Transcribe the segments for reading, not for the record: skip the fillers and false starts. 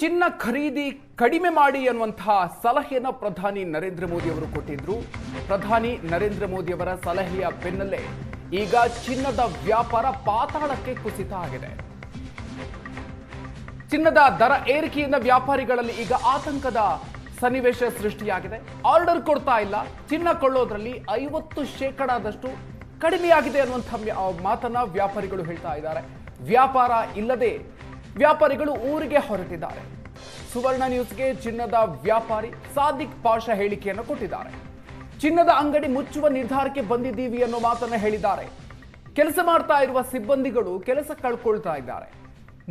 ಚಿನ್ನ ಖರೀದಿ ಕಡಿಮೆ ಮಾಡಿ ಅನ್ನುವಂತಹ ಸಲಹೆಯನ್ನು ಪ್ರಧಾನಿ ನರೇಂದ್ರ ಮೋದಿ ಅವರು ಕೊಟ್ಟಿದ್ರು. ಪ್ರಧಾನಿ ನರೇಂದ್ರ ಮೋದಿ ಅವರ ಸಲಹೆಯ ಬೆನ್ನಲ್ಲೇ ಈಗ ಚಿನ್ನದ ವ್ಯಾಪಾರ ಪಾತಾಳಕ್ಕೆ ಕುಸಿತ ಆಗಿದೆ. ಚಿನ್ನದ ದರ ಏರಿಕೆಯಿಂದ ವ್ಯಾಪಾರಿಗಳಲ್ಲಿ ಈಗ ಆತಂಕದ ಸನ್ನಿವೇಶ ಸೃಷ್ಟಿಯಾಗಿದೆ. ಆರ್ಡರ್ ಕೊಡ್ತಾ ಇಲ್ಲ, ಚಿನ್ನ ಕೊಳ್ಳೋದ್ರಲ್ಲಿ 50% ಕಡಿಮೆಯಾಗಿದೆ ಅನ್ನುವಂಥ ಮಾತನ್ನ ವ್ಯಾಪಾರಿಗಳು ಹೇಳ್ತಾ ಇದ್ದಾರೆ. ವ್ಯಾಪಾರ ಇಲ್ಲದೆ ವ್ಯಾಪಾರಿಗಳು ಊರಿಗೆ ಹೊರಟಿದ್ದಾರೆ. ಸುವರ್ಣ ನ್ಯೂಸ್ಗೆ ಚಿನ್ನದ ವ್ಯಾಪಾರಿ ಸಾದಿಕ್ ಪಾಷಾ ಹೇಳಿಕೆಯನ್ನು ಕೊಟ್ಟಿದ್ದಾರೆ. ಚಿನ್ನದ ಅಂಗಡಿ ಮುಚ್ಚುವ ನಿರ್ಧಾರಕ್ಕೆ ಬಂದಿದ್ದೀವಿ ಅನ್ನೋ ಮಾತನ್ನ ಹೇಳಿದ್ದಾರೆ. ಕೆಲಸ ಮಾಡ್ತಾ ಇರುವ ಸಿಬ್ಬಂದಿಗಳು ಕೆಲಸ ಕಳ್ಕೊಳ್ತಾ ಇದ್ದಾರೆ.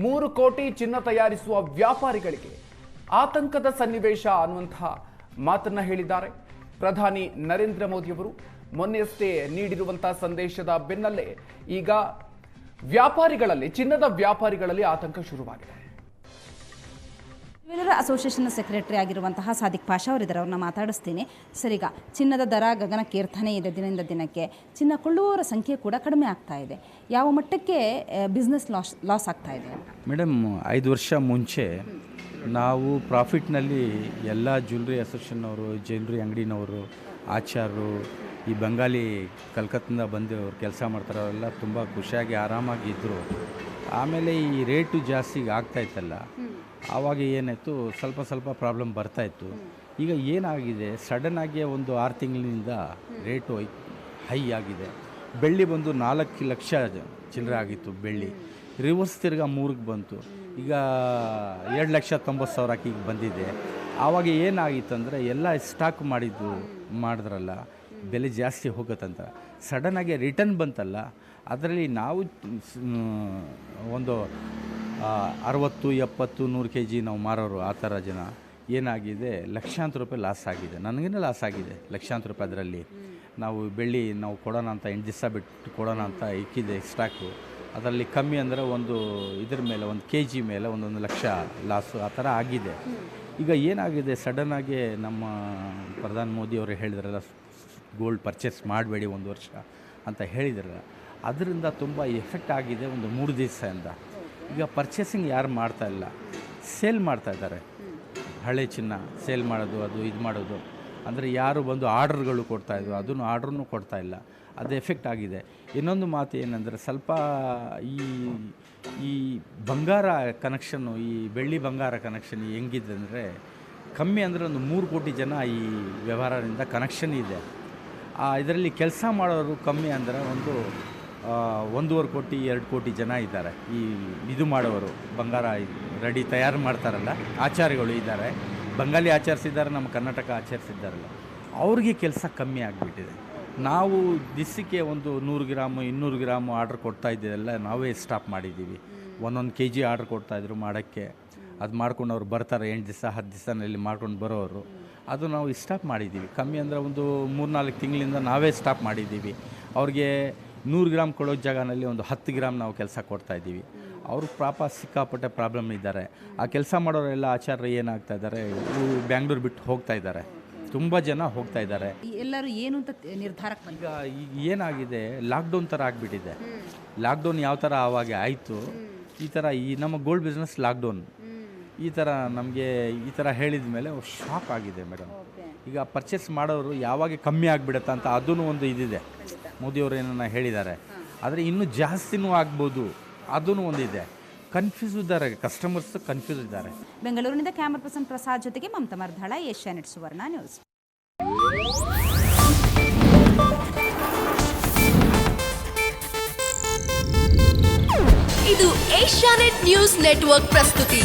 3 ಕೋಟಿ ಚಿನ್ನ ತಯಾರಿಸುವ ವ್ಯಾಪಾರಿಗಳಿಗೆ ಆತಂಕದ ಸನ್ನಿವೇಶ ಅನ್ನುವಂತಹ ಮಾತನ್ನ ಹೇಳಿದ್ದಾರೆ. ಪ್ರಧಾನಿ ನರೇಂದ್ರ ಮೋದಿ ಅವರು ಮೊನ್ನೆಯಷ್ಟೇ ನೀಡಿರುವಂತಹ ಸಂದೇಶದ ಬೆನ್ನಲ್ಲೇ ಈಗ ವ್ಯಾಪಾರಿಗಳಲ್ಲಿ, ಚಿನ್ನದ ವ್ಯಾಪಾರಿಗಳಲ್ಲಿ ಆತಂಕ ಶುರುವಾಗಿದೆ. ಜ್ಯುವೆಲರ್ ಅಸೋಸಿಯೇಷನ್ ಸೆಕ್ರೆಟರಿ ಆಗಿರುವಂತಹ ಸಾದಿಕ್ ಪಾಷಾ ಅವರಿದ್ದಾರೆ, ಅವ್ರನ್ನ ಮಾತಾಡಿಸ್ತೀನಿ. ಸರ್, ಈಗ ಚಿನ್ನದ ದರ ಗಗನಕ್ಕೇರ್ತಾನೆ ಇದೆ. ದಿನದಿಂದ ದಿನಕ್ಕೆ ಚಿನ್ನ ಕೊಳ್ಳುವವರ ಸಂಖ್ಯೆ ಕೂಡ ಕಡಿಮೆ ಆಗ್ತಾ ಇದೆ. ಯಾವ ಮಟ್ಟಕ್ಕೆ ಬಿಸ್ನೆಸ್ ಲಾಸ್ ಆಗ್ತಾ ಇದೆ ಅಂತ? ಮೇಡಮ್, 5 ವರ್ಷ ಮುಂಚೆ ನಾವು ಪ್ರಾಫಿಟ್ನಲ್ಲಿ ಎಲ್ಲ ಜ್ಯುವೆಲ್ರಿ ಅಸೋಸಿಯೇಷನ್ನವರು, ಜ್ಯುವೆಲ್ರಿ ಅಂಗಡಿನವರು, ಆಚಾರರು, ಈ ಬಂಗಾಲಿ ಕಲ್ಕತ್ತಿಂದ ಬಂದು ಅವ್ರು ಕೆಲಸ ಮಾಡ್ತಾರೆ, ಅವರೆಲ್ಲ ತುಂಬ ಖುಷಿಯಾಗಿ ಆರಾಮಾಗಿದ್ದರು. ಆಮೇಲೆ ಈ ರೇಟು ಜಾಸ್ತಿ ಆಗ್ತಾಯಿತ್ತಲ್ಲ, ಆವಾಗ ಏನಾಯಿತು, ಸ್ವಲ್ಪ ಪ್ರಾಬ್ಲಮ್ ಬರ್ತಾಯಿತ್ತು. ಈಗ ಏನಾಗಿದೆ, ಸಡನ್ನಾಗಿ ಒಂದು 6 ತಿಂಗಳಿನಿಂದ ರೇಟು ಹೈ ಆಗಿದೆ. ಬೆಳ್ಳಿ ಬಂದು 4 ಲಕ್ಷ ಚಿಲ್ಲರೆ ಆಗಿತ್ತು ಬೆಳ್ಳಿ, ರಿವರ್ಸ್ ತಿರ್ಗಾ 3ಕ್ಕೆ ಬಂತು. ಈಗ 2,90,000 ಈಗ ಬಂದಿದೆ. ಆವಾಗ ಏನಾಗಿತ್ತಂದರೆ ಎಲ್ಲ ಸ್ಟಾಕ್ ಮಾಡಿದ್ರಲ್ಲ, ಬೆಲೆ ಜಾಸ್ತಿ ಹೋಗುತ್ತಂತ ಸಡನ್ನಾಗಿ ರಿಟರ್ನ್ ಬಂತಲ್ಲ, ಅದರಲ್ಲಿ ನಾವು ಒಂದು 60, 70, 100 kg ನಾವು ಮಾರೋರು. ಆ ಥರ ಜನ ಏನಾಗಿದೆ, ಲಕ್ಷಾಂತರ ರೂಪಾಯಿ ಲಾಸ್ ಆಗಿದೆ. ನನಗೇನೆ ಲಾಸ್ ಆಗಿದೆ ಲಕ್ಷಾಂತರ ರೂಪಾಯಿ. ಅದರಲ್ಲಿ ನಾವು ಬೆಳ್ಳಿ ನಾವು ಕೊಡೋಣ ಅಂತ 8 ದಿವಸ ಬಿಟ್ಟು ಕೊಡೋಣ ಅಂತ ಇಕ್ಕಿದೆ ಸ್ಟಾಕು. ಅದರಲ್ಲಿ ಕಮ್ಮಿ ಅಂದರೆ ಒಂದು ಇದ್ರ ಮೇಲೆ 1 kg ಮೇಲೆ 1 ಲಕ್ಷ ಲಾಸು, ಆ ಥರ ಆಗಿದೆ. ಈಗ ಏನಾಗಿದೆ, ಸಡನ್ನಾಗಿ ನಮ್ಮ ಪ್ರಧಾನಿ ಮೋದಿ ಅವರು ಹೇಳಿದ್ರಲ್ಲ, ಗೋಲ್ಡ್ ಪರ್ಚೇಸ್ ಮಾಡಬೇಡಿ 1 ವರ್ಷ ಅಂತ ಹೇಳಿದ್ರಲ್ಲ, ಅದರಿಂದ ತುಂಬ ಎಫೆಕ್ಟ್ ಆಗಿದೆ. ಒಂದು 3 ದಿವಸದಿಂದ ಈಗ ಪರ್ಚೇಸಿಂಗ್ ಯಾರು ಮಾಡ್ತಾಯಿಲ್ಲ, ಸೇಲ್ ಮಾಡ್ತಾಯಿದ್ದಾರೆ. ಹಳೆ ಚಿನ್ನ ಸೇಲ್ ಮಾಡೋದು, ಅದು ಇದು ಮಾಡೋದು, ಅಂದರೆ ಯಾರು ಬಂದು ಆರ್ಡ್ರ್ಗಳು ಕೊಡ್ತಾಯಿದ್ರು, ಅದನ್ನು ಆರ್ಡ್ರೂ ಕೊಡ್ತಾಯಿಲ್ಲ. ಅದು ಎಫೆಕ್ಟ್ ಆಗಿದೆ. ಇನ್ನೊಂದು ಮಾತು ಏನಂದರೆ, ಸ್ವಲ್ಪ ಈ ಬಂಗಾರ ಕನೆಕ್ಷನ್ನು, ಈ ಬೆಳ್ಳಿ ಬಂಗಾರ ಕನೆಕ್ಷನ್ ಹೆಂಗಿದೆ ಅಂದರೆ, ಕಮ್ಮಿ ಅಂದರೆ ಒಂದು 3 ಕೋಟಿ ಜನ ಈ ವ್ಯವಹಾರದಿಂದ ಕನೆಕ್ಷನ್ ಇದೆ. ಇದರಲ್ಲಿ ಕೆಲಸ ಮಾಡೋರು ಕಮ್ಮಿ ಅಂದರೆ ಒಂದು 1.5 ಕೋಟಿ 2 ಕೋಟಿ ಜನ ಇದ್ದಾರೆ. ಇದು ಮಾಡೋರು, ಬಂಗಾರ ರೆಡಿ ತಯಾರು ಮಾಡ್ತಾರಲ್ಲ, ಆಚಾರ್ಯಗಳು ಇದ್ದಾರೆ. ಬಂಗಾಲಿ ಆಚರಿಸಿದ್ದಾರೆ, ನಮ್ಮ ಕರ್ನಾಟಕ ಆಚರಿಸಿದ್ದಾರಲ್ಲ, ಅವ್ರಿಗೆ ಕೆಲಸ ಕಮ್ಮಿ ಆಗಿಬಿಟ್ಟಿದೆ. ನಾವು ದಿವಸಕ್ಕೆ ಒಂದು 100 ಗ್ರಾಮು 200 ಗ್ರಾಮು ಆರ್ಡ್ರ್ ಕೊಡ್ತಾಯಿದ್ದೆಲ್ಲ ನಾವೇ ಸ್ಟಾಪ್ ಮಾಡಿದ್ದೀವಿ. 1 kg ಆರ್ಡ್ರ್ ಕೊಡ್ತಾಯಿದ್ರು ಮಾಡೋಕ್ಕೆ. ಅದು ಮಾಡ್ಕೊಂಡು ಅವ್ರು ಬರ್ತಾರೆ, 8 ದಿವಸ 10 ದಿವಸನಲ್ಲಿ ಮಾಡ್ಕೊಂಡು ಬರೋರು. ಅದು ನಾವು ಸ್ಟಾಪ್ ಮಾಡಿದ್ದೀವಿ. ಕಮ್ಮಿ ಅಂದರೆ ಒಂದು 3-4 ತಿಂಗಳಿಂದ ನಾವೇ ಸ್ಟಾಪ್ ಮಾಡಿದ್ದೀವಿ. ಅವ್ರಿಗೆ 100 ಗ್ರಾಮ್ ಕೊಡೋ ಜಾಗನಲ್ಲಿ ಒಂದು 10 ಗ್ರಾಮ್ ನಾವು ಕೆಲಸ ಕೊಡ್ತಾಯಿದ್ದೀವಿ. ಅವರು ಸಿಕ್ಕಾಪಟ್ಟೆ ಪ್ರಾಬ್ಲಮ್ ಇದ್ದಾರೆ. ಆ ಕೆಲಸ ಮಾಡೋರೆಲ್ಲ ಆಚಾರ್ಯರು ಏನಾಗ್ತಾ ಇದ್ದಾರೆ, ಬ್ಯಾಂಗ್ಳೂರು ಬಿಟ್ಟು ಹೋಗ್ತಾ ಇದ್ದಾರೆ. ತುಂಬ ಜನ ಹೋಗ್ತಾ ಇದ್ದಾರೆ. ಎಲ್ಲರೂ ಏನು ಅಂತ ನಿರ್ಧಾರಕ್ಕೆ ಈಗ ಏನಾಗಿದೆ, ಲಾಕ್ಡೌನ್ ಥರ ಆಗಿಬಿಟ್ಟಿದೆ. ಲಾಕ್ಡೌನ್ ಯಾವ ಥರ ಆವಾಗ ಆಯಿತು, ಈ ಥರ ನಮ್ಮ ಗೋಲ್ಡ್ ಬಿಸ್ನೆಸ್ ಲಾಕ್ಡೌನ್ ಈ ಥರ ನಮಗೆ ಈ ಥರ ಹೇಳಿದ ಮೇಲೆ ಶಾಕ್ ಆಗಿದೆ ಮೇಡಮ್. ಈಗ ಪರ್ಚೇಸ್ ಮಾಡೋರು ಯಾವಾಗ ಕಮ್ಮಿ ಆಗಿಬಿಡುತ್ತೆ ಅಂತ ಅದೂ ಒಂದು ಇದಿದೆ. ಮೋದಿಯವರು ಏನನ್ನ ಹೇಳಿದ್ದಾರೆ, ಆದರೆ ಇನ್ನೂ ಜಾಸ್ತಿನೂ ಆಗ್ಬೋದು, ಅದೂ ಒಂದಿದೆ. ಕನ್ಫ್ಯೂಸ್ ಇದ್ದಾರೆ, ಕಸ್ಟಮರ್ಸ್ ಕನ್ಫ್ಯೂಸ್ ಇದ್ದಾರೆ. ಬೆಂಗಳೂರಿನಿಂದ ಕ್ಯಾಮರಾ ಪರ್ಸನ್ ಪ್ರಸಾದ್ ಜೊತೆಗೆ ಮಮತಾ ಮರ್ಧಾಳ, ಏಷ್ಯಾನೆಟ್ ಸುವರ್ಣ ನ್ಯೂಸ್. ಇದು ಏಷ್ಯಾನೆಟ್ ನ್ಯೂಸ್ ನೆಟ್ವರ್ಕ್ ಪ್ರಸ್ತುತಿ.